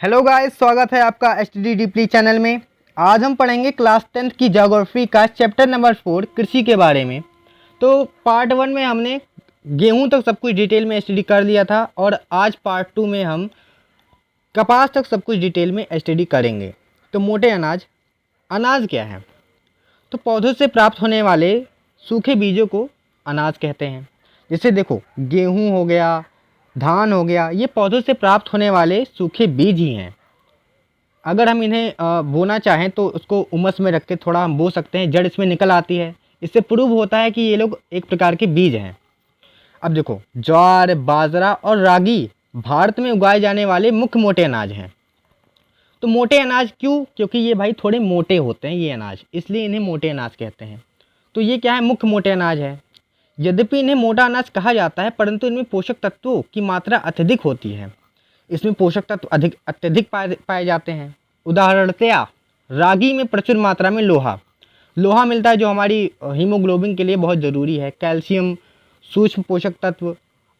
Hello guys, स्वागत है आपका एसटीडी डीपली चैनल में। आज हम पढ़ेंगे क्लास 10th की ज्योग्राफी का चैप्टर नंबर 4 कृषि के बारे में। तो पार्ट 1 में हमने गेहूं तक सब कुछ डिटेल में स्टडी कर लिया था और आज पार्ट 2 में हम कपास तक सब कुछ डिटेल में स्टडी करेंगे। तो मोटे अनाज, अनाज क्या है? तो पौधों से प्राप्त होने वाले सूखे बीजों को अनाज कहते हैं। जैसे देखो, गेहूँ हो गया, धान हो गया, ये पौधों से प्राप्त होने वाले सूखे बीज ही हैं। अगर हम इन्हें बोना चाहें तो उसको उमस में रख के थोड़ा हम बो सकते हैं, जड़ इसमें निकल आती है। इससे प्रूव होता है कि ये लोग एक प्रकार के बीज हैं। अब देखो, ज्वार, बाजरा और रागी भारत में उगाए जाने वाले मुख्य मोटे अनाज हैं। तो मोटे अनाज क्यों? क्योंकि ये भाई थोड़े मोटे होते हैं ये अनाज, इसलिए इन्हें मोटे अनाज कहते हैं। तो ये क्या है? मुख्य मोटे अनाज है। यद्यपि इन्हें मोटा अनाज कहा जाता है, परंतु इनमें पोषक तत्वों की मात्रा अत्यधिक होती है। इसमें पोषक तत्व अत्यधिक पाए जाते हैं। उदाहरणतया रागी में प्रचुर मात्रा में लोहा मिलता है, जो हमारी हीमोग्लोबिन के लिए बहुत ज़रूरी है। कैल्शियम, सूक्ष्म पोषक तत्व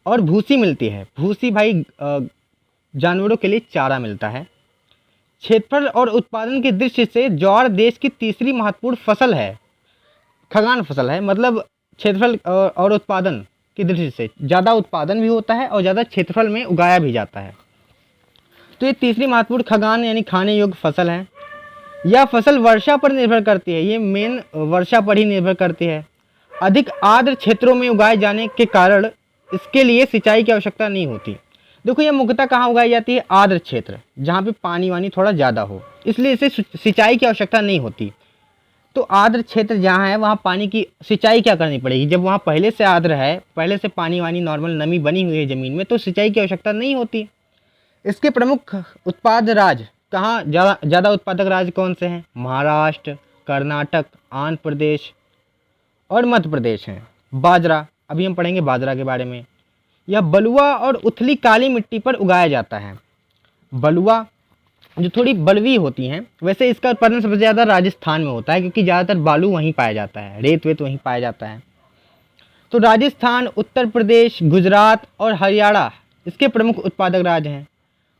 और भूसी मिलती है। भूसी भाई जानवरों के लिए चारा मिलता है। क्षेत्रफल और उत्पादन की दृष्टि से ज्वार देश की तीसरी महत्वपूर्ण फसल है, खगान फसल है। मतलब क्षेत्रफल और उत्पादन की दृष्टि से ज़्यादा उत्पादन भी होता है और ज़्यादा क्षेत्रफल में उगाया भी जाता है। तो ये तीसरी महत्वपूर्ण खगान यानी खाने योग्य फसल है। यह फसल वर्षा पर निर्भर करती है, ये मेन वर्षा पर ही निर्भर करती है। अधिक आर्द्र क्षेत्रों में उगाए जाने के कारण इसके लिए सिंचाई की आवश्यकता नहीं होती। देखो, ये मुख्यतः कहाँ उगाई जाती है? आर्द्र क्षेत्र, जहाँ पे पानी वानी थोड़ा ज़्यादा हो, इसलिए इसे सिंचाई की आवश्यकता नहीं होती। तो आर्द्र क्षेत्र जहाँ है वहाँ पानी की सिंचाई क्या करनी पड़ेगी? जब वहाँ पहले से आर्द्र है, पहले से पानी वानी नॉर्मल नमी बनी हुई है ज़मीन में, तो सिंचाई की आवश्यकता नहीं होती। इसके प्रमुख उत्पाद राज्य कहाँ, ज़्यादा उत्पादक राज्य कौन से हैं? महाराष्ट्र, कर्नाटक, आंध्र प्रदेश और मध्य प्रदेश हैं। बाजरा, अभी हम पढ़ेंगे बाजरा के बारे में। यह बलुआ और उथली काली मिट्टी पर उगाया जाता है। बलुआ जो थोड़ी बलुई होती हैं, वैसे इसका उत्पादन सबसे ज़्यादा राजस्थान में होता है, क्योंकि ज़्यादातर बालू वहीं पाया जाता है, रेत वेत वहीं पाया जाता है। तो राजस्थान, उत्तर प्रदेश, गुजरात और हरियाणा इसके प्रमुख उत्पादक राज्य हैं।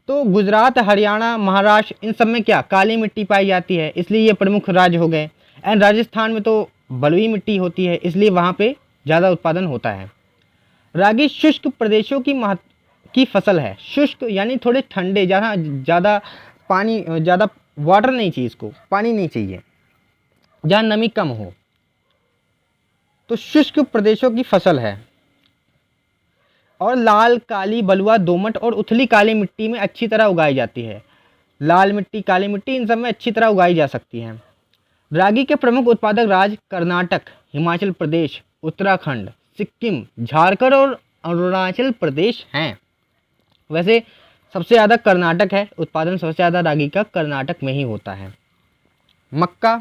तो गुजरात, हरियाणा, महाराष्ट्र, इन सब में क्या काली मिट्टी पाई जाती है, इसलिए ये प्रमुख राज्य हो गए। एंड राजस्थान में तो बलुई मिट्टी होती है, इसलिए वहाँ पे ज़्यादा उत्पादन होता है। रागी शुष्क प्रदेशों की फसल है। शुष्क यानी थोड़े ठंडे, जहाँ ज़्यादा पानी, ज़्यादा वाटर नहीं चाहिए, इसको पानी नहीं चाहिए, जहाँ नमी कम हो, तो शुष्क प्रदेशों की फसल है। और लाल, काली, बलुआ, दोमट और उथली काली मिट्टी में अच्छी तरह उगाई जाती है। लाल मिट्टी, काली मिट्टी, इन सब में अच्छी तरह उगाई जा सकती है। रागी के प्रमुख उत्पादक राज्य कर्नाटक, हिमाचल प्रदेश, उत्तराखंड, सिक्किम, झारखंड और अरुणाचल प्रदेश हैं। वैसे सबसे ज़्यादा कर्नाटक है, उत्पादन सबसे ज़्यादा रागी का कर्नाटक में ही होता है। मक्का,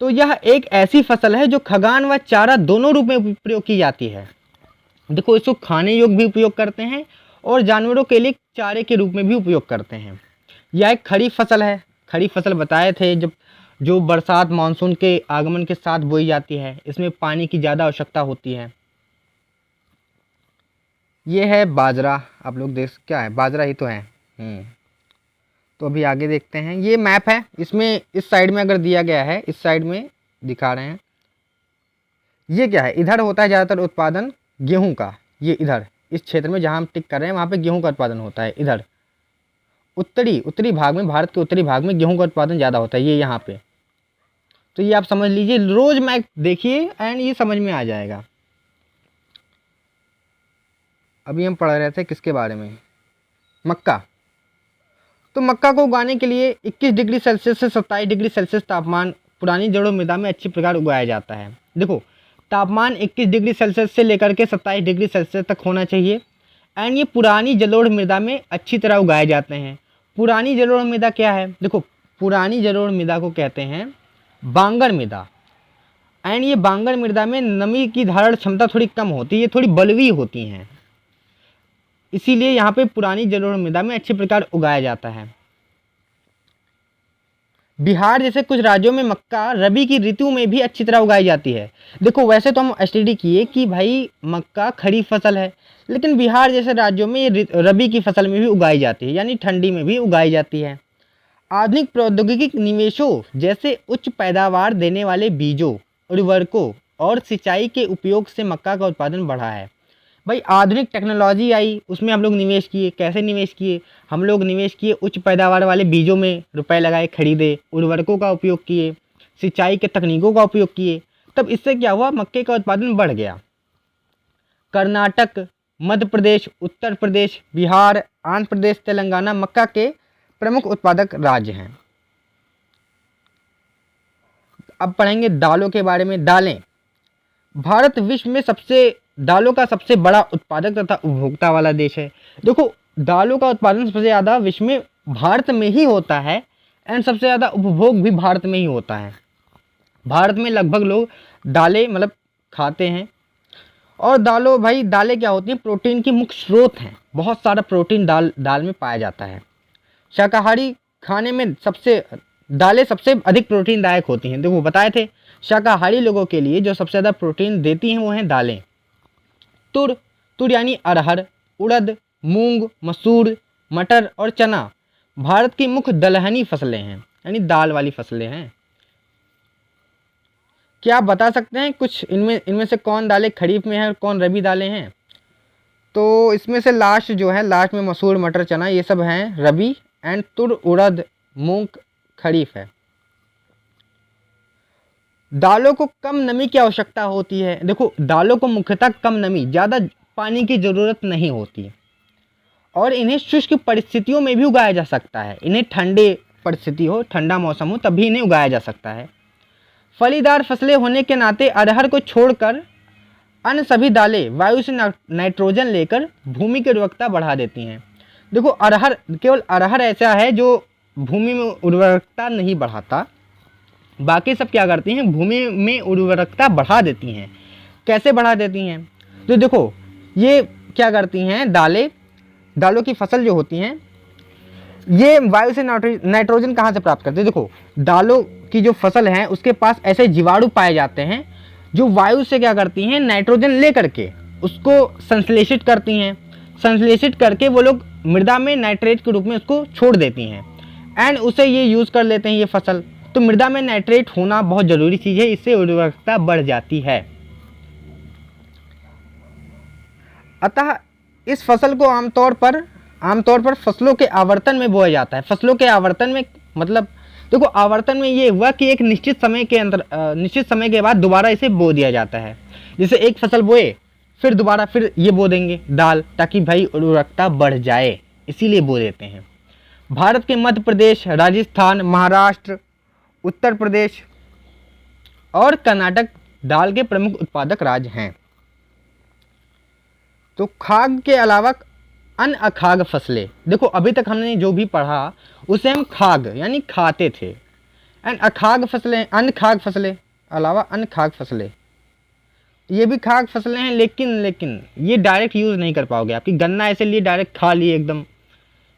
तो यह एक ऐसी फसल है जो खगान व चारा दोनों रूप में प्रयोग की जाती है। देखो, इसको खाने योग्य भी उपयोग करते हैं और जानवरों के लिए चारे के रूप में भी उपयोग करते हैं। यह एक खरीफ फसल है। खरीफ फसल बताए थे, जब जो बरसात मानसून के आगमन के साथ बोई जाती है। इसमें पानी की ज़्यादा आवश्यकता होती है। ये है बाजरा, आप लोग देख, क्या है? बाजरा ही तो है। तो अभी आगे देखते हैं। ये मैप है, इसमें इस साइड में अगर दिया गया है, इस साइड में दिखा रहे हैं। ये क्या है? इधर होता है ज़्यादातर उत्पादन गेहूं का। ये इधर इस क्षेत्र में जहाँ हम टिक कर रहे हैं, वहाँ पे गेहूं का उत्पादन होता है। इधर उत्तरी भाग में, भारत के उत्तरी भाग में गेहूं का उत्पादन ज़्यादा होता है, ये यहाँ पे। तो ये आप समझ लीजिए, रोज मैप देखिए एंड ये समझ में आ जाएगा। अभी हम पढ़ रहे थे किसके बारे में? मक्का। तो मक्का को उगाने के लिए 21 डिग्री सेल्सियस से 27 डिग्री सेल्सियस तापमान पुरानी जलोढ़ मृदा में अच्छी प्रकार उगाया जाता है। देखो, तापमान 21 डिग्री सेल्सियस से लेकर के 27 डिग्री सेल्सियस तक होना चाहिए। एंड ये पुरानी जलोढ़ मृदा में अच्छी तरह उगाए जाते हैं। पुरानी जलोढ़ मृदा क्या है? देखो, पुरानी जलोढ़ मृदा को कहते हैं बांगर मृदा। एंड ये बांगर मृदा में नमी की धारण क्षमता थोड़ी कम होती है, ये थोड़ी बलुई होती हैं, इसीलिए यहाँ पे पुरानी जलोढ़ मृदा में अच्छे प्रकार उगाया जाता है। बिहार जैसे कुछ राज्यों में मक्का रबी की ऋतु में भी अच्छी तरह उगाई जाती है। देखो वैसे तो हम स्टडी किए कि भाई मक्का खरीफ फसल है, लेकिन बिहार जैसे राज्यों में ये रबी की फसल में भी उगाई जाती है, यानी ठंडी में भी उगाई जाती है। आधुनिक प्रौद्योगिकी निवेशों जैसे उच्च पैदावार देने वाले बीजों, उर्वरकों और सिंचाई के उपयोग से मक्का का उत्पादन बढ़ा है। भाई आधुनिक टेक्नोलॉजी आई, उसमें हम लोग निवेश किए। कैसे निवेश किए? हम लोग निवेश किए उच्च पैदावार वाले बीजों में रुपए लगाए, खरीदे, उर्वरकों का उपयोग किए, सिंचाई के तकनीकों का उपयोग किए। तब इससे क्या हुआ? मक्के का उत्पादन बढ़ गया। कर्नाटक, मध्य प्रदेश, उत्तर प्रदेश, बिहार, आंध्र प्रदेश, तेलंगाना मक्का के प्रमुख उत्पादक राज्य हैं। अब पढ़ेंगे दालों के बारे में। दालें। भारत विश्व में दालों का सबसे बड़ा उत्पादक तथा उपभोक्ता वाला देश है। देखो दालों का उत्पादन सबसे ज़्यादा विश्व में भारत में ही होता है, एंड सबसे ज़्यादा उपभोग भी भारत में ही होता है। भारत में लगभग लोग दालें मतलब खाते हैं। और दालें क्या होती हैं? प्रोटीन की मुख्य स्रोत हैं। बहुत सारा प्रोटीन दाल में पाया जाता है। शाकाहारी खाने में दालें सबसे अधिक प्रोटीनदायक होती हैं। देखो बताए थे, शाकाहारी लोगों के लिए जो सबसे ज़्यादा प्रोटीन देती हैं वो हैं दालें। तुर यानी अरहर, उड़द, मूंग, मसूर, मटर और चना भारत की मुख्य दलहनी फसलें हैं, यानी दाल वाली फसलें हैं। क्या आप बता सकते हैं कुछ इनमें से कौन दालें खरीफ में है और कौन रबी दालें हैं? तो इसमें से लास्ट में मसूर, मटर, चना ये सब हैं रबी, एंड तुर, उड़द, मूंग खरीफ है। दालों को कम नमी की आवश्यकता होती है। देखो दालों को मुख्यतः कम नमी, ज़्यादा पानी की ज़रूरत नहीं होती, और इन्हें शुष्क परिस्थितियों में भी उगाया जा सकता है। इन्हें ठंडे परिस्थिति हो, ठंडा मौसम हो, तभी इन्हें उगाया जा सकता है। फलीदार फसलें होने के नाते अरहर को छोड़कर अन्य सभी दालें वायु से नाइट्रोजन लेकर भूमि की उर्वरकता बढ़ा देती हैं। देखो केवल अरहर ऐसा है जो भूमि में उर्वरकता नहीं बढ़ाता, बाकी सब क्या करती हैं? भूमि में उर्वरकता बढ़ा देती हैं। कैसे बढ़ा देती हैं? तो देखो ये क्या करती हैं, दालों की फसल जो होती हैं ये वायु से नाइट्रोजन कहाँ से प्राप्त करते हैं? देखो दालों की जो फसल है उसके पास ऐसे जीवाणु पाए जाते हैं जो वायु से क्या करती हैं? नाइट्रोजन ले करके उसको संश्लेषित करती हैं। संश्लेषित करके वो लोग मृदा में नाइट्रेट के रूप में उसको छोड़ देती हैं, एंड उसे ये यूज़ कर लेते हैं ये फसल। तो मृदा में नाइट्रेट होना बहुत ज़रूरी चीज़ है, इससे उर्वरकता बढ़ जाती है। अतः इस फसल को आमतौर पर फसलों के आवर्तन में बोया जाता है। फसलों के आवर्तन में मतलब देखो आवर्तन में ये हुआ कि एक निश्चित समय के बाद दोबारा इसे बो दिया जाता है। जैसे एक फसल बोए फिर दोबारा फिर ये बो देंगे दाल, ताकि भाई उर्वरकता बढ़ जाए, इसीलिए बो देते हैं। भारत के मध्य प्रदेश, राजस्थान, महाराष्ट्र, उत्तर प्रदेश और कर्नाटक दाल के प्रमुख उत्पादक राज्य हैं। तो खाद्य के अलावा अन्य अखाद्य फसलें, देखो अभी तक हमने जो भी पढ़ा उसे हम खाद्य यानी खाते थे, एंड अन्य खाद्य फसलें अलावा अन्य खाद्य फसलें, ये भी खाद्य फसलें हैं, लेकिन ये डायरेक्ट यूज़ नहीं कर पाओगे। आपकी गन्ना ऐसे लिए डायरेक्ट खा लिए एकदम,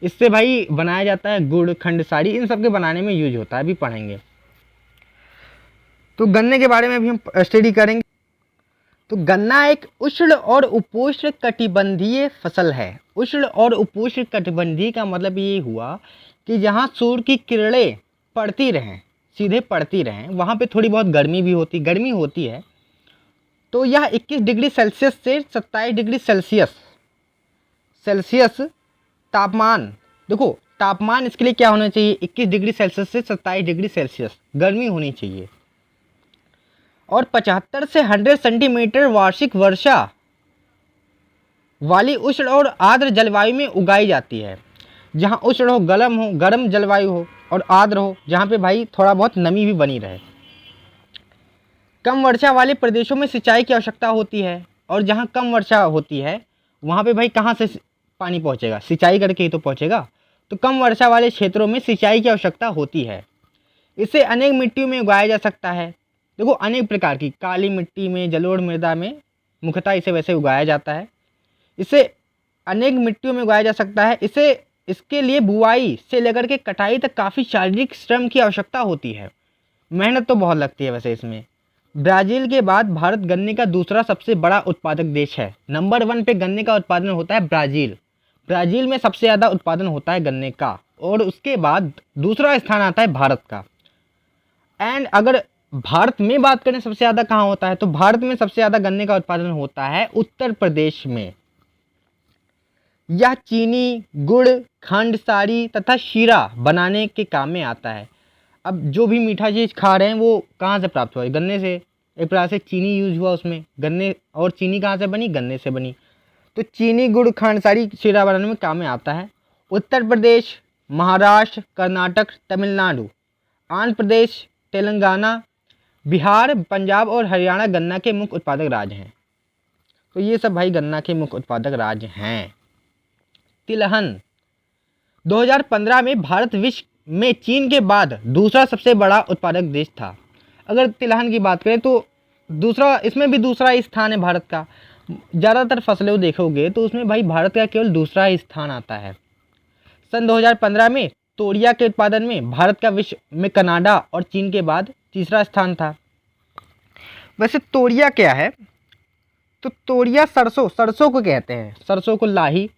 इससे भाई बनाया जाता है गुड़, खंडसारी, इन सब के बनाने में यूज होता है, अभी पढ़ेंगे। तो गन्ने के बारे में भी हम स्टडी करेंगे। तो गन्ना एक उष्ण और उपोष्ण कटिबंधीय फसल है। उष्ण और उपोष्ण कटिबंधीय का मतलब ये हुआ कि जहाँ सूर्य की किरणें पड़ती रहें, सीधे पड़ती रहें, वहाँ पे थोड़ी बहुत गर्मी होती है। तो यह 21 डिग्री सेल्सियस से 27 डिग्री सेल्सियस तापमान, देखो तापमान इसके लिए क्या होना चाहिए? 21 डिग्री सेल्सियस से 27 डिग्री सेल्सियस गर्मी होनी चाहिए, और 75 से 100 सेंटीमीटर वार्षिक वर्षा वाली उष्ण और आर्द्र जलवायु में उगाई जाती है। जहाँ उष्ण हो, गर्म जलवायु हो, और आर्द्र हो, जहाँ पे भाई थोड़ा बहुत नमी भी बनी रहे। कम वर्षा वाले प्रदेशों में सिंचाई की आवश्यकता होती है, और जहाँ कम वर्षा होती है वहाँ पे भाई कहाँ से पानी पहुँचेगा? सिंचाई करके ही तो पहुँचेगा। तो कम वर्षा वाले क्षेत्रों में सिंचाई की आवश्यकता होती है। इसे अनेक मिट्टियों में उगाया जा सकता है। देखो अनेक प्रकार की, काली मिट्टी में, जलोढ़ मृदा में मुख्यतः इसे वैसे उगाया जाता है। इसे अनेक मिट्टियों में उगाया जा सकता है। इसे इसके लिए बुआई से लेकर के कटाई तक काफ़ी शारीरिक श्रम की आवश्यकता होती है, मेहनत तो बहुत लगती है वैसे इसमें। ब्राज़ील के बाद भारत गन्ने का दूसरा सबसे बड़ा उत्पादक देश है। नंबर 1 पे गन्ने का उत्पादन होता है ब्राज़ील। ब्राज़ील में सबसे ज़्यादा उत्पादन होता है गन्ने का, और उसके बाद दूसरा स्थान आता है भारत का। एंड अगर भारत में बात करें सबसे ज़्यादा कहाँ होता है, तो भारत में सबसे ज़्यादा गन्ने का उत्पादन होता है उत्तर प्रदेश में। यह चीनी, गुड़, खंड, सारी तथा शीरा बनाने के काम में आता है। अब जो भी मीठा चीज़ खा रहे हैं वो कहाँ से प्राप्त हुआ है? गन्ने से। एक प्रकार से चीनी यूज हुआ उसमें, गन्ने, और चीनी कहाँ से बनी? गन्ने से बनी। तो चीनी, गुड़, खंड, सारी शीरा बनाने में काम में आता है। उत्तर प्रदेश, महाराष्ट्र, कर्नाटक, तमिलनाडु, आंध्र प्रदेश, तेलंगाना, बिहार, पंजाब और हरियाणा गन्ना के मुख्य उत्पादक राज्य हैं। तो ये सब भाई गन्ना के मुख्य उत्पादक राज्य हैं। तिलहन, 2015 में भारत विश्व में चीन के बाद दूसरा सबसे बड़ा उत्पादक देश था। अगर तिलहन की बात करें तो दूसरा, इसमें भी दूसरा ही स्थान है भारत का। ज़्यादातर फसलें देखोगे तो उसमें भाई भारत का केवल दूसरा ही स्थान आता है। सन 2015 में तोरिया के उत्पादन में भारत का विश्व में कनाडा और चीन के बाद तीसरा स्थान था। वैसे तोरिया क्या है? तो तोरिया सरसों को कहते हैं, सरसों को लाही।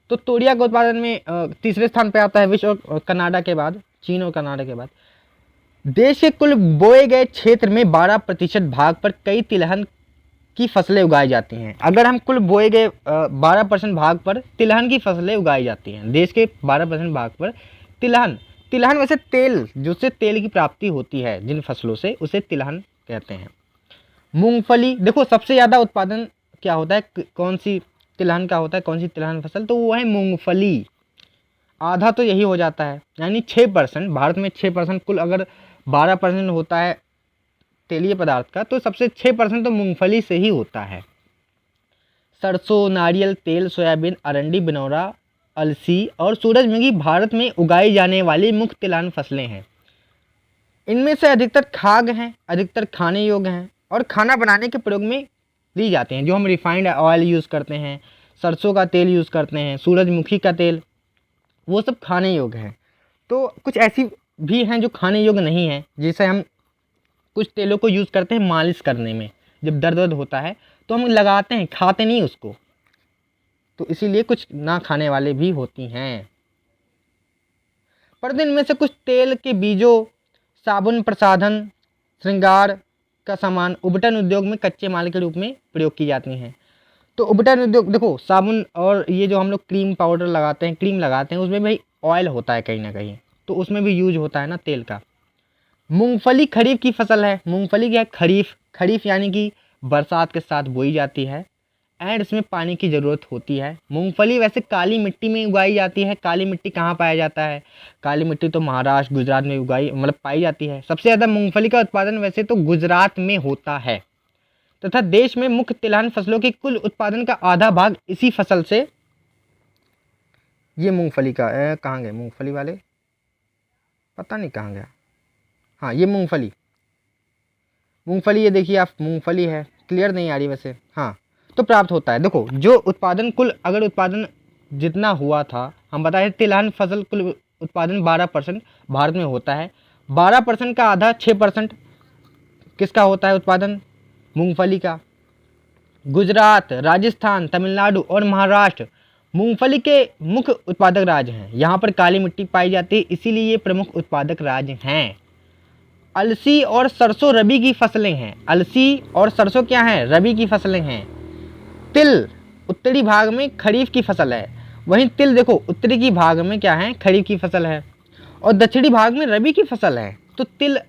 तो तोरिया के उत्पादन में तीसरे स्थान पर आता है विश्व और कनाडा के बाद, चीन और कनाडा के बाद। देश के कुल बोए गए क्षेत्र में 12% भाग पर कई तिलहन की फसलें उगाई जाती हैं। अगर हम कुल बोए गए 12% भाग पर तिलहन की फसलें उगाई जाती हैं, देश के 12% भाग पर तिलहन वैसे तेल, जिससे तेल की प्राप्ति होती है जिन फसलों से, उसे तिलहन कहते हैं। मूंगफली, देखो सबसे ज़्यादा उत्पादन क्या होता है, कौन सी तिलहन का होता है, कौन सी तिलहन फसल? तो वो है मूंगफली। आधा तो यही हो जाता है, यानी 6%। भारत में 6%, कुल अगर 12% होता है तेलीय पदार्थ का, तो सबसे 6% तो मूंगफली से ही होता है। सरसों, नारियल तेल, सोयाबीन, अरंडी, बिनौरा, अलसी और सूरजमुखी भारत में उगाई जाने वाली मुख्य तिलहन फसलें हैं। इनमें से अधिकतर खाद्य हैं, अधिकतर खाने योग्य हैं और खाना बनाने के प्रयोग में ली जाते हैं। जो हम रिफाइंड ऑयल यूज़ करते हैं, सरसों का तेल यूज़ करते हैं, सूरजमुखी का तेल, वो सब खाने योग्य हैं। तो कुछ ऐसी भी हैं जो खाने योग्य नहीं है, जैसे हम कुछ तेलों को यूज़ करते हैं मालिश करने में, जब दर्द होता है तो हम लगाते हैं, खाते नहीं उसको। तो इसीलिए कुछ ना खाने वाले भी होती हैं। पर इनमें से कुछ तेल के बीजों, साबुन, प्रसाधन, श्रृंगार का सामान उबटन उद्योग में कच्चे माल के रूप में प्रयोग की जाती हैं। तो उबटन उद्योग, देखो साबुन और ये जो हम लोग क्रीम पाउडर लगाते हैं, क्रीम लगाते हैं, उसमें भाई ऑयल होता है कहीं ना कहीं, तो उसमें भी यूज होता है ना तेल का। मूंगफली खरीफ की फसल है। मूंगफली क्या है? खरीफ यानी कि बरसात के साथ बोई जाती है एंड इसमें पानी की ज़रूरत होती है। मूंगफली वैसे काली मिट्टी में उगाई जाती है। काली मिट्टी कहाँ पाया जाता है? काली मिट्टी तो महाराष्ट्र, गुजरात में पाई जाती है। सबसे ज़्यादा मूंगफली का उत्पादन वैसे तो गुजरात में होता है तथा देश में मुख्य तिलहन फसलों के कुल उत्पादन का आधा भाग इसी फसल से। ये मूंगफली का कहाँ गए मूंगफली वाले? पता नहीं कहाँ गया। हाँ, ये मूंगफली ये देखिए आप, मूंगफली है, क्लियर नहीं आ रही वैसे। हाँ, तो प्राप्त होता है। देखो जो उत्पादन, कुल अगर उत्पादन जितना हुआ था, हम बताए तिलहन फसल कुल उत्पादन 12% भारत में होता है। 12% का आधा 6% किसका होता है उत्पादन? मूंगफली का। गुजरात, राजस्थान, तमिलनाडु और महाराष्ट्र मूंगफली के मुख्य उत्पादक राज्य हैं। यहाँ पर काली मिट्टी पाई जाती है, इसीलिए ये प्रमुख उत्पादक राज्य हैं। अलसी और सरसों रबी की फसलें हैं। अलसी और सरसों क्या हैं? रबी की फसलें हैं। तिल उत्तरी भाग में खरीफ की फसल है। वहीं तिल देखो उत्तरी की भाग में क्या है? खरीफ की फसल है और दक्षिणी भाग में रबी की फसल है। तो तिल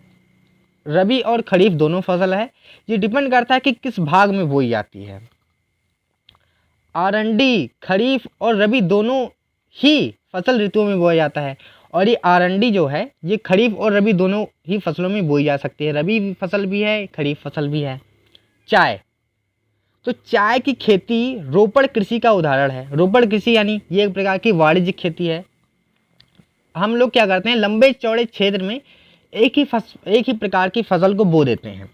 रबी और खरीफ दोनों फसल है। ये डिपेंड करता है कि किस भाग में बोई जाती है। अरंडी खरीफ और रबी दोनों ही फसल ऋतुओं में बोया जाता है और ये अरंडी जो है ये खरीफ और रबी दोनों ही फसलों में बोई जा सकती है। रबी फसल भी है, खरीफ फसल भी है। चाय, तो चाय की खेती रोपड़ कृषि का उदाहरण है। रोपड़ कृषि यानी ये एक प्रकार की वाणिज्यिक खेती है। हम लोग क्या करते हैं, लंबे चौड़े क्षेत्र में एक ही प्रकार की फसल को बो देते हैं।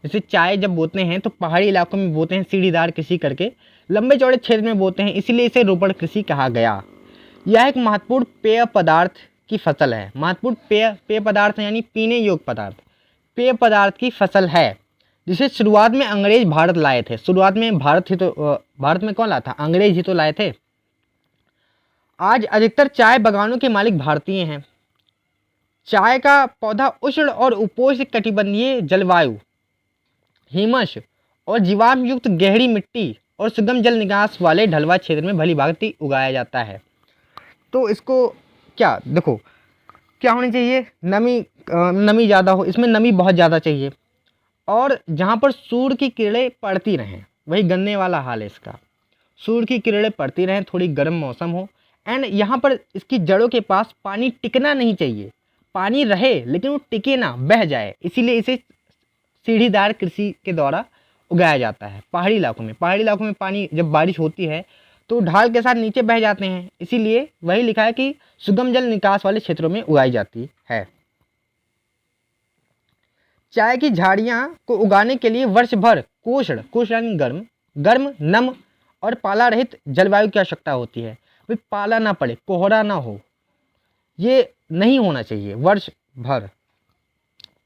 जैसे चाय जब बोते हैं तो पहाड़ी इलाकों में बोते हैं, सीढ़ीदार कृषि करके लंबे चौड़े क्षेत्र में बोते हैं, इसीलिए इसे रोपड़ कृषि कहा गया। यह एक महत्वपूर्ण पेय पदार्थ की फसल है। महत्वपूर्ण पेय पदार्थ यानी पीने योग्य पदार्थ, पेय पदार्थ की फसल है, जिसे शुरुआत में अंग्रेज भारत लाए थे। शुरुआत में भारत में कौन लाया था? अंग्रेज ही तो लाए थे। आज अधिकतर चाय बागानों के मालिक भारतीय हैं। चाय का पौधा उष्ण और उपोष्ण कटिबंधीय जलवायु, हिमश और जीवाश्म युक्त गहरी मिट्टी और सुगम जल निकास वाले ढलवा क्षेत्र में भली भांति उगाया जाता है। तो इसको क्या देखो क्या होनी चाहिए? नमी ज़्यादा हो, इसमें नमी बहुत ज़्यादा चाहिए, और जहाँ पर सूर्य की किरणें पड़ती रहें, वही गन्ने वाला हाल है इसका। सूर्य की किरणें पड़ती रहें, थोड़ी गर्म मौसम हो, एंड यहाँ पर इसकी जड़ों के पास पानी टिकना नहीं चाहिए। पानी रहे लेकिन वो टिके ना, बह जाए, इसीलिए इसे सीढ़ीदार कृषि के द्वारा उगाया जाता है। पहाड़ी इलाकों में पानी जब बारिश होती है तो ढाल के साथ नीचे बह जाते हैं, इसीलिए वही लिखा है कि सुगम जल निकास वाले क्षेत्रों में उगाई जाती है। चाय की झाड़ियाँ को उगाने के लिए वर्ष भर कोष्ण यानी गर्म, नम और पाला रहित जलवायु की आवश्यकता होती है। भाई पाला ना पड़े, कोहरा ना हो, ये नहीं होना चाहिए। वर्ष भर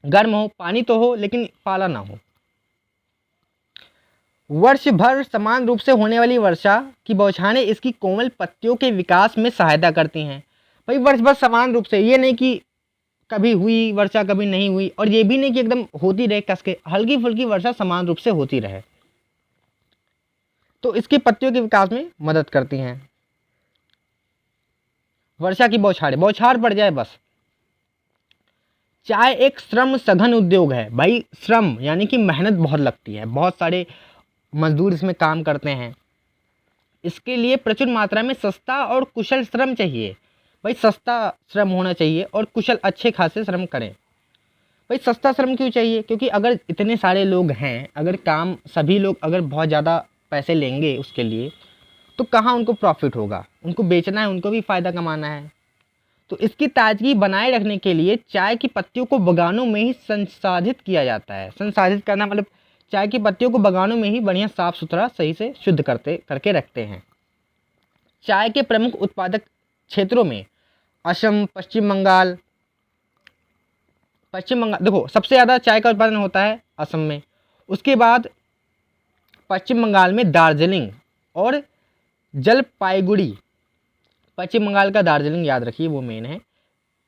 गर्म हो, पानी तो हो लेकिन पाला ना हो। वर्ष भर समान रूप से होने वाली वर्षा की बौछारें इसकी कोमल पत्तियों के विकास में सहायता करती हैं। भाई वर्ष भर समान रूप से, ये नहीं कि कभी हुई वर्षा कभी नहीं हुई, और ये भी नहीं कि एकदम होती रहे कस के, हल्की फुल्की वर्षा समान रूप से होती रहे, तो इसकी पत्तियों के विकास में मदद करती हैं। वर्षा की बौछार पड़ जाए बस। चाय एक श्रम सघन उद्योग है। भाई श्रम यानी कि मेहनत बहुत लगती है, बहुत सारे मजदूर इसमें काम करते हैं। इसके लिए प्रचुर मात्रा में सस्ता और कुशल श्रम चाहिए। भाई सस्ता श्रम होना चाहिए और कुशल अच्छे खासे श्रम करें। भाई सस्ता श्रम क्यों चाहिए? क्योंकि अगर इतने सारे लोग हैं, अगर काम सभी लोग अगर बहुत ज़्यादा पैसे लेंगे उसके लिए, तो कहाँ उनको प्रॉफिट होगा? उनको बेचना है, उनको भी फ़ायदा कमाना है। तो इसकी ताजगी बनाए रखने के लिए चाय की पत्तियों को बगानों में ही संसाधित किया जाता है। संसाधित करना मतलब चाय की पत्तियों को बगानों में ही बढ़िया साफ सुथरा सही से शुद्ध करके रखते हैं। चाय के प्रमुख उत्पादक क्षेत्रों में असम, पश्चिम बंगाल देखो सबसे ज़्यादा चाय का उत्पादन होता है असम में, उसके बाद पश्चिम बंगाल में दार्जिलिंग और जलपाईगुड़ी। पश्चिम बंगाल का दार्जिलिंग याद रखिए, वो मेन है।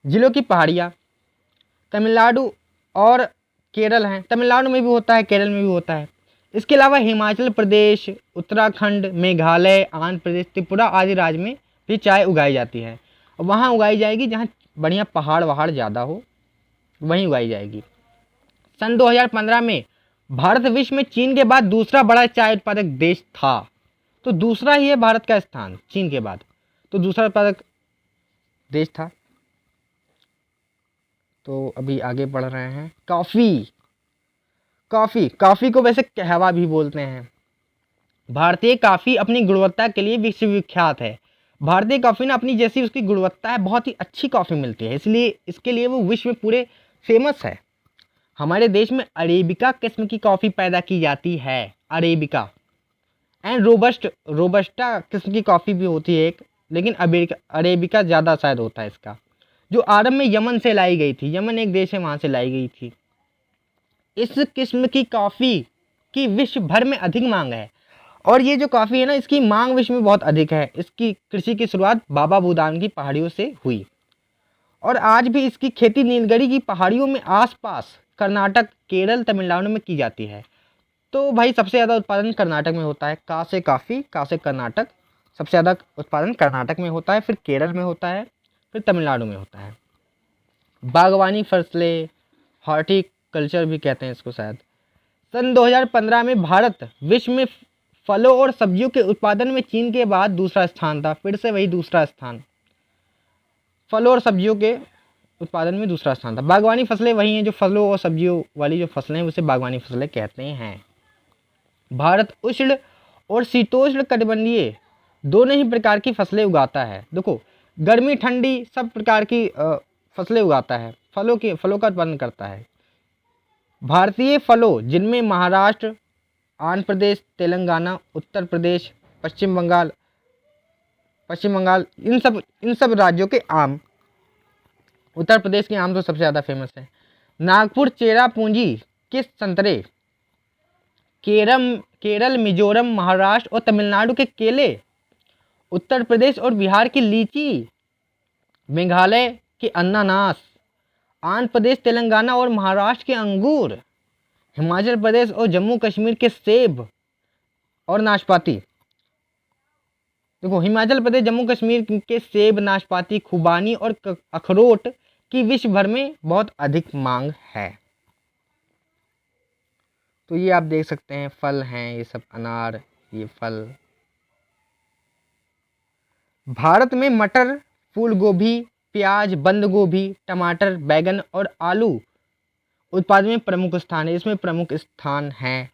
जिलों की पहाड़ियाँ तमिलनाडु और केरल हैं। तमिलनाडु में भी होता है, केरल में भी होता है। इसके अलावा हिमाचल प्रदेश, उत्तराखंड, मेघालय, आंध्र प्रदेश, त्रिपुरा आदि राज्य में भी चाय उगाई जाती है। वहाँ उगाई जाएगी जहाँ बढ़िया पहाड़ वहाड़ ज़्यादा हो, वहीं उगाई जाएगी। सन 2015 में भारत विश्व में चीन के बाद दूसरा बड़ा चाय उत्पादक देश था। तो दूसरा ही है भारत का स्थान चीन के बाद, तो दूसरा उत्पादक देश था। तो अभी आगे बढ़ रहे हैं। कॉफ़ी को वैसे कहवा भी बोलते हैं। भारतीय कॉफ़ी अपनी गुणवत्ता के लिए विश्वविख्यात है। भारतीय कॉफ़ी ना अपनी जैसी उसकी गुणवत्ता है, बहुत ही अच्छी कॉफ़ी मिलती है, इसलिए इसके लिए वो विश्व में पूरे फेमस है। हमारे देश में अरेबिका किस्म की कॉफ़ी पैदा की जाती है, अरेबिका एंड रोबस्टा किस्म की कॉफ़ी भी होती है एक, लेकिन अरेबिका ज़्यादा शायद होता है इसका, जो आरंभ में यमन से लाई गई थी। यमन एक देश है, वहाँ से लाई गई थी। इस किस्म की कॉफ़ी की विश्व भर में अधिक मांग है, और ये जो कॉफ़ी है ना, इसकी मांग विश्व में बहुत अधिक है। इसकी कृषि की शुरुआत बाबा बुदान की पहाड़ियों से हुई, और आज भी इसकी खेती नीलगिरी की पहाड़ियों में आसपास कर्नाटक, केरल, तमिलनाडु में की जाती है। तो भाई सबसे ज़्यादा उत्पादन कर्नाटक में होता है। का से कर्नाटक, सबसे ज़्यादा उत्पादन कर्नाटक में होता है, फिर केरल में होता है, फिर तमिलनाडु में होता है। बागवानी फसलें, हॉर्टिकल्चर भी कहते हैं इसको शायद। सन 2015 में भारत विश्व में फलों और सब्जियों के उत्पादन में चीन के बाद दूसरा स्थान था। फिर से वही दूसरा स्थान, फलों और सब्जियों के उत्पादन में दूसरा स्थान था। बागवानी फसलें वही हैं जो फलों और सब्जियों वाली जो फसलें हैं उसे बागवानी फसलें कहते हैं। भारत उष्ण और शीतोष्ण कटिबंधीय दोनों ही प्रकार की फसलें उगाता है। देखो गर्मी ठंडी सब प्रकार की फसलें उगाता है, फलों का उत्पादन करता है। भारतीय फलों जिनमें महाराष्ट्र, आंध्र प्रदेश, तेलंगाना, उत्तर प्रदेश, पश्चिम बंगाल पश्चिम बंगाल, इन सब राज्यों के आम। उत्तर प्रदेश के आम तो सबसे ज़्यादा फेमस है। नागपुर चेरापूंजी के संतरे, केरल, मिजोरम, महाराष्ट्र और तमिलनाडु के केले, उत्तर प्रदेश और बिहार की लीची, मेघालय के अनानास, आंध्र प्रदेश, तेलंगाना और महाराष्ट्र के अंगूर, हिमाचल प्रदेश और जम्मू कश्मीर के सेब और नाशपाती। देखो, हिमाचल प्रदेश, जम्मू कश्मीर के सेब, नाशपाती, खुबानी और अखरोट की विश्व भर में बहुत अधिक मांग है। तो ये आप देख सकते हैं फल हैं, ये सब अनार, ये फल। भारत में मटर, फूल गोभी, प्याज, बंद गोभी, टमाटर, बैगन और आलू उत्पादन में प्रमुख स्थान है। इसमें प्रमुख स्थान है।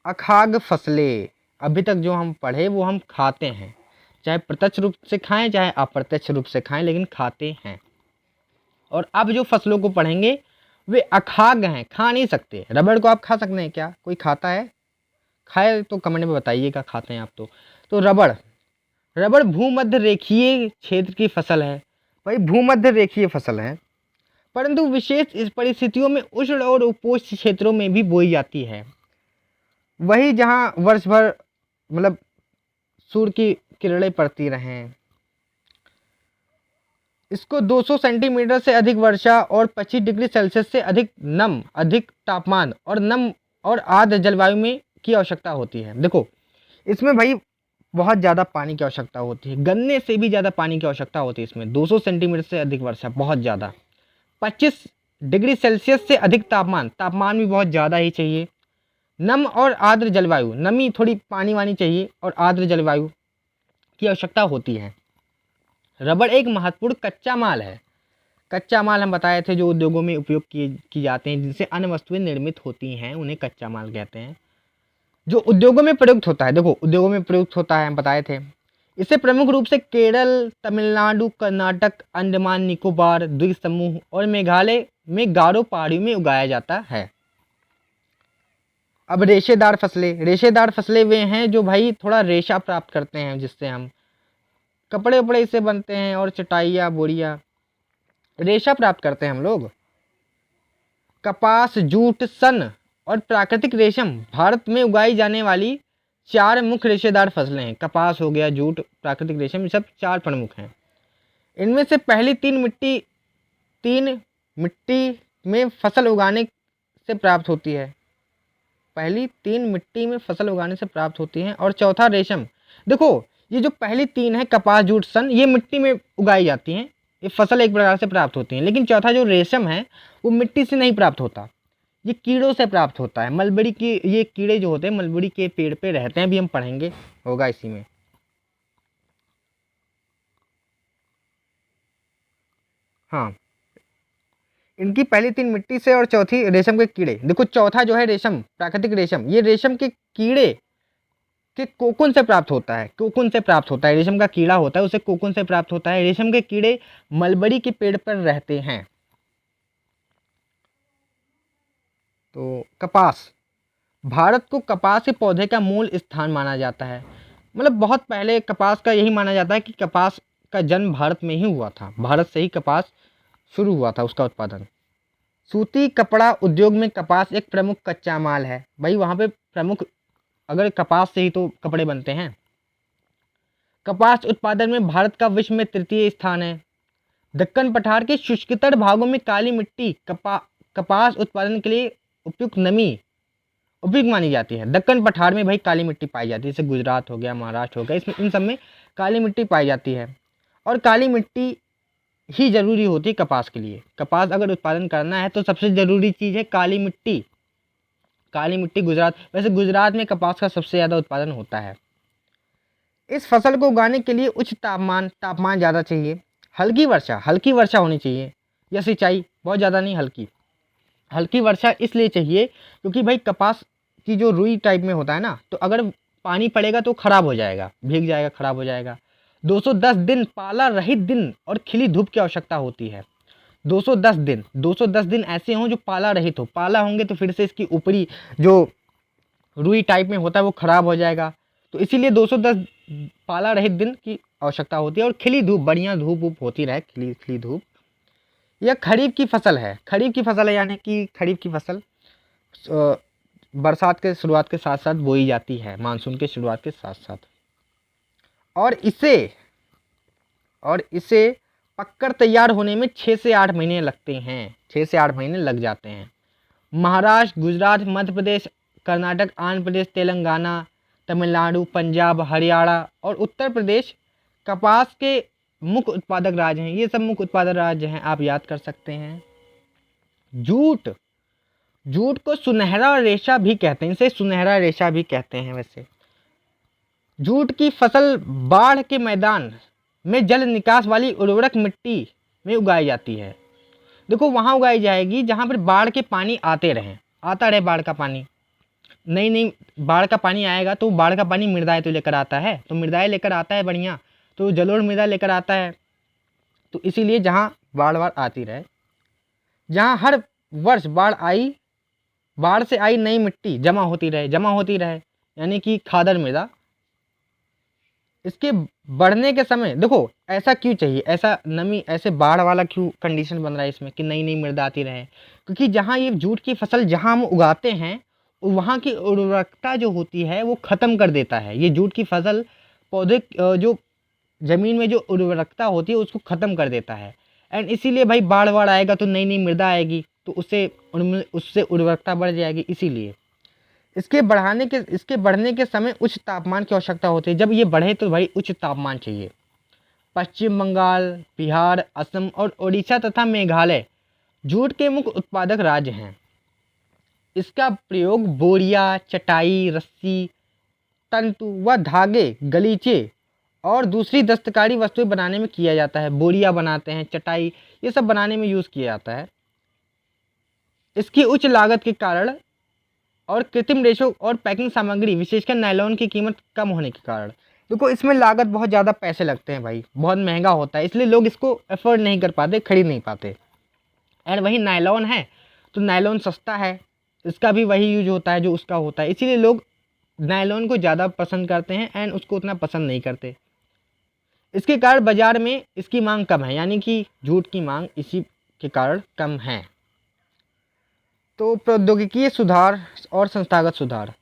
अखाद्य फसलें, अभी तक जो हम पढ़े वो हम खाते हैं, चाहे प्रत्यक्ष रूप से खाएं चाहे अप्रत्यक्ष रूप से खाएं, लेकिन खाते हैं। और अब जो फसलों को पढ़ेंगे वे अखाद्य हैं, खा नहीं सकते। रबड़ को आप खा सकते हैं क्या? कोई खाता है? खाए तो कमेंट में बताइएगा, खाते हैं आप तो रबड़ भूमध्य रेखीय क्षेत्र की फसल है। भाई भूमध्य रेखीय फसल है, परंतु विशेष इस परिस्थितियों में उष्ण और उपोष्ण क्षेत्रों में भी बोई जाती है। वही जहाँ वर्ष भर मतलब सूर्य की किरणें पड़ती रहें। इसको 200 सेंटीमीटर से अधिक वर्षा और 25 डिग्री सेल्सियस से अधिक तापमान और नम और आर्द्र जलवायु में की आवश्यकता होती है। देखो, इसमें भाई बहुत ज़्यादा पानी की आवश्यकता होती है, गन्ने से भी ज़्यादा पानी की आवश्यकता होती है इसमें। 200 सेंटीमीटर से अधिक वर्षा, बहुत ज़्यादा। 25 डिग्री सेल्सियस से अधिक तापमान भी बहुत ज़्यादा ही चाहिए। नम और आर्द्र जलवायु, नमी थोड़ी पानी वानी चाहिए और आर्द्र जलवायु की आवश्यकता होती है। रबड़ एक महत्वपूर्ण कच्चा माल है। कच्चा माल हम बताए थे, जो उद्योगों में उपयोग की जाते हैं, जिनसे अन्य वस्तुएं निर्मित होती हैं, उन्हें कच्चा माल कहते हैं। जो उद्योगों में प्रयुक्त होता है, देखो उद्योगों में प्रयुक्त होता है, हम बताए थे। इसे प्रमुख रूप से केरल, तमिलनाडु, कर्नाटक, अंडमान निकोबार द्वीप समूह और मेघालय में गारो पहाड़ियों में उगाया जाता है। अब रेशेदार फसलें वे हैं जो भाई थोड़ा रेशा प्राप्त करते हैं, जिससे हम कपड़े उपड़े इससे बनते हैं और चटाइयाँ, बोरियाँ, रेशा प्राप्त करते हैं हम लोग। कपास, जूट, सन और प्राकृतिक रेशम भारत में उगाई जाने वाली 4 मुख्य रेशेदार फसलें हैं। कपास हो गया, जूट, प्राकृतिक रेशम, ये सब 4 प्रमुख हैं। इनमें से पहली 3 मिट्टी में फसल उगाने से प्राप्त होती है। पहली 3 मिट्टी में फसल उगाने से प्राप्त होती हैं। और चौथा रेशम। देखो, ये जो पहली 3 है, कपास, जूट, सन, ये मिट्टी में उगाई जाती हैं, ये फसल एक प्रकार से प्राप्त होती हैं। लेकिन चौथा जो रेशम है वो मिट्टी से नहीं प्राप्त होता, ये कीड़ों से प्राप्त होता है। मलबरी की ये कीड़े जो होते हैं मलबरी के पेड़ पे रहते हैं, अभी हम पढ़ेंगे, होगा इसी में। हाँ, इनकी पहली 3 मिट्टी से और चौथी रेशम के कीड़े। देखो, चौथा जो है रेशम, प्राकृतिक रेशम, ये रेशम के कीड़े के कोकुन से प्राप्त होता है। रेशम का कीड़ा होता है, उसे कोकुन से प्राप्त होता है। रेशम के कीड़े मलबरी के पेड़ पर रहते हैं। तो कपास, भारत को कपास के पौधे का मूल स्थान माना जाता है। मतलब बहुत पहले कपास का यही माना जाता है कि कपास का जन्म भारत में ही हुआ था, भारत से ही कपास शुरू हुआ था उसका उत्पादन। सूती कपड़ा उद्योग में कपास एक प्रमुख कच्चा माल है। भाई वहाँ पे प्रमुख, अगर कपास से ही तो कपड़े बनते हैं। कपास उत्पादन में भारत का विश्व में 3य स्थान है। दक्कन पठार के शुष्कतर भागों में काली मिट्टी कपास उत्पादन के लिए उपयुक्त मानी जाती है। दक्कन पठार में भाई काली मिट्टी पाई जाती है, जैसे गुजरात हो गया, महाराष्ट्र हो गया, इसमें इन सब में काली मिट्टी पाई जाती है। और काली मिट्टी ही जरूरी होती है कपास के लिए। कपास अगर उत्पादन करना है तो सबसे ज़रूरी चीज़ है काली मिट्टी। वैसे गुजरात में कपास का सबसे ज़्यादा उत्पादन होता है। इस फसल को उगाने के लिए उच्च तापमान ज़्यादा चाहिए। हल्की वर्षा होनी चाहिए, या सिंचाई बहुत ज़्यादा नहीं, हल्की वर्षा इसलिए चाहिए क्योंकि भाई कपास की जो रुई टाइप में होता है ना, तो अगर पानी पड़ेगा तो खराब हो जाएगा, भीग जाएगा, खराब हो जाएगा। 210 दिन पाला रहित दिन और खिली धूप की आवश्यकता होती है। 210 दिन ऐसे हों जो पाला रहित हो। पाला होंगे तो फिर से इसकी ऊपरी जो रुई टाइप में होता है वो खराब हो जाएगा। तो इसीलिए 210 पाला रहित दिन की आवश्यकता होती है और खिली धूप, बढ़िया धूप वूप होती रहे, खिली खिली धूप। यह खरीफ की फसल है, खरीफ की फसल है यानी कि खरीफ की फसल बरसात के शुरुआत के साथ साथ बोई जाती है, मानसून के शुरुआत के साथ साथ। और इसे पककर तैयार होने में 6 से 8 महीने लगते हैं, 6 से 8 महीने लग जाते हैं। महाराष्ट्र, गुजरात, मध्य प्रदेश, कर्नाटक, आंध्र प्रदेश, तेलंगाना, तमिलनाडु, पंजाब, हरियाणा और उत्तर प्रदेश कपास के मुख्य उत्पादक राज्य हैं। ये सब मुख्य उत्पादक राज्य हैं, आप याद कर सकते हैं। जूट, जूट को सुनहरा रेशा भी कहते हैं, इसे सुनहरा रेशा भी कहते हैं। वैसे जूट की फसल बाढ़ के मैदान में जल निकास वाली उर्वरक मिट्टी में उगाई जाती है। देखो वहाँ उगाई जाएगी जहाँ पर बाढ़ के पानी आते रहें, आता रहे बाढ़ का पानी। नहीं बाढ़ का पानी आएगा तो बाढ़ का पानी मृदाएँ तो लेकर आता है, तो मृदाएँ लेकर आता है बढ़िया, तो जलोढ़ मृदा लेकर आता है। तो इसीलिए जहाँ बाढ़ आती रहे, जहाँ हर वर्ष बाढ़ से आई नई मिट्टी जमा होती रहे यानी कि खादर मृदा। इसके बढ़ने के समय देखो ऐसा क्यों चाहिए, ऐसा नमी, ऐसे बाढ़ वाला क्यों कंडीशन बन रहा है इसमें कि नई मृदा आती रहे, क्योंकि जहाँ ये जूट की फसल जहाँ हम उगाते हैं वहाँ की उर्वरकता जो होती है वो ख़त्म कर देता है। ये जूट की फसल पौधे जो ज़मीन में जो उर्वरकता होती है उसको ख़त्म कर देता है। एंड इसीलिए भाई बाढ़ आएगा तो नई मृदा आएगी, तो उससे उर्वरकता बढ़ जाएगी। इसीलिए इसके बढ़ने के समय उच्च तापमान की आवश्यकता होती है। जब ये बढ़े तो भाई उच्च तापमान चाहिए। पश्चिम बंगाल, बिहार, असम और उड़ीसा तथा मेघालय जूट के मुख्य उत्पादक राज्य हैं। इसका प्रयोग बोरिया, चटाई, रस्सी, तंतु व धागे, गलीचे और दूसरी दस्तकारी वस्तुएं बनाने में किया जाता है। बोरिया बनाते हैं, चटाई, ये सब बनाने में यूज़ किया जाता है। इसकी उच्च लागत के कारण और कृत्रिम रेशों और पैकिंग सामग्री विशेषकर नायलॉन की कीमत कम होने के कारण, देखो इसमें लागत बहुत ज़्यादा पैसे लगते हैं भाई, बहुत महंगा होता है, इसलिए लोग इसको अफोर्ड नहीं कर पाते, खरीद नहीं पाते। एंड वही नायलॉन है तो नायलॉन सस्ता है, इसका भी वही यूज होता है जो उसका होता है, इसीलिए लोग नायलॉन को ज़्यादा पसंद करते हैं एंड उसको उतना पसंद नहीं करते। इसके कारण बाज़ार में इसकी मांग कम है, यानी कि जूट की मांग इसी के कारण कम है। तो प्रौद्योगिकीय सुधार और संस्थागत सुधार,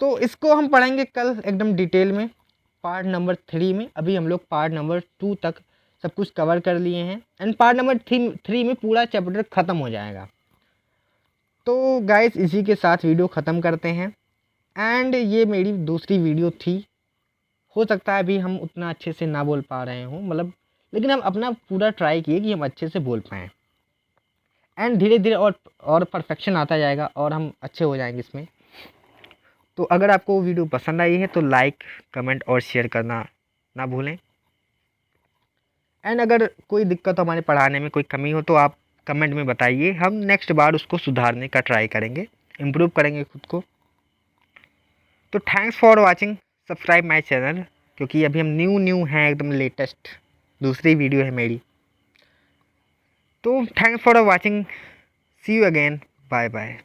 तो इसको हम पढ़ेंगे कल एकदम डिटेल में पार्ट नंबर 3 में। अभी हम लोग पार्ट नंबर 2 तक सब कुछ कवर कर लिए हैं एंड पार्ट नंबर 3 में पूरा चैप्टर ख़त्म हो जाएगा। तो गाइस इसी के साथ वीडियो ख़त्म करते हैं एंड ये मेरी दूसरी वीडियो थी। हो सकता है अभी हम उतना अच्छे से ना बोल पा रहे हों, मतलब, लेकिन हम अपना पूरा ट्राई किए कि हम अच्छे से बोल पाएँ एंड धीरे धीरे और परफेक्शन आता जाएगा और हम अच्छे हो जाएंगे इसमें। तो अगर आपको वीडियो पसंद आई है तो लाइक, कमेंट और शेयर करना ना भूलें। एंड अगर कोई दिक्कत हो, हमारे पढ़ाने में कोई कमी हो, तो आप कमेंट में बताइए, हम नेक्स्ट बार उसको सुधारने का ट्राई करेंगे, इम्प्रूव करेंगे खुद को। तो thanks for watching, subscribe my channel, क्योंकि अभी हम न्यू हैं, एकदम लेटेस्ट दूसरी वीडियो है मेरी। तो thanks for watching, see you again, bye bye.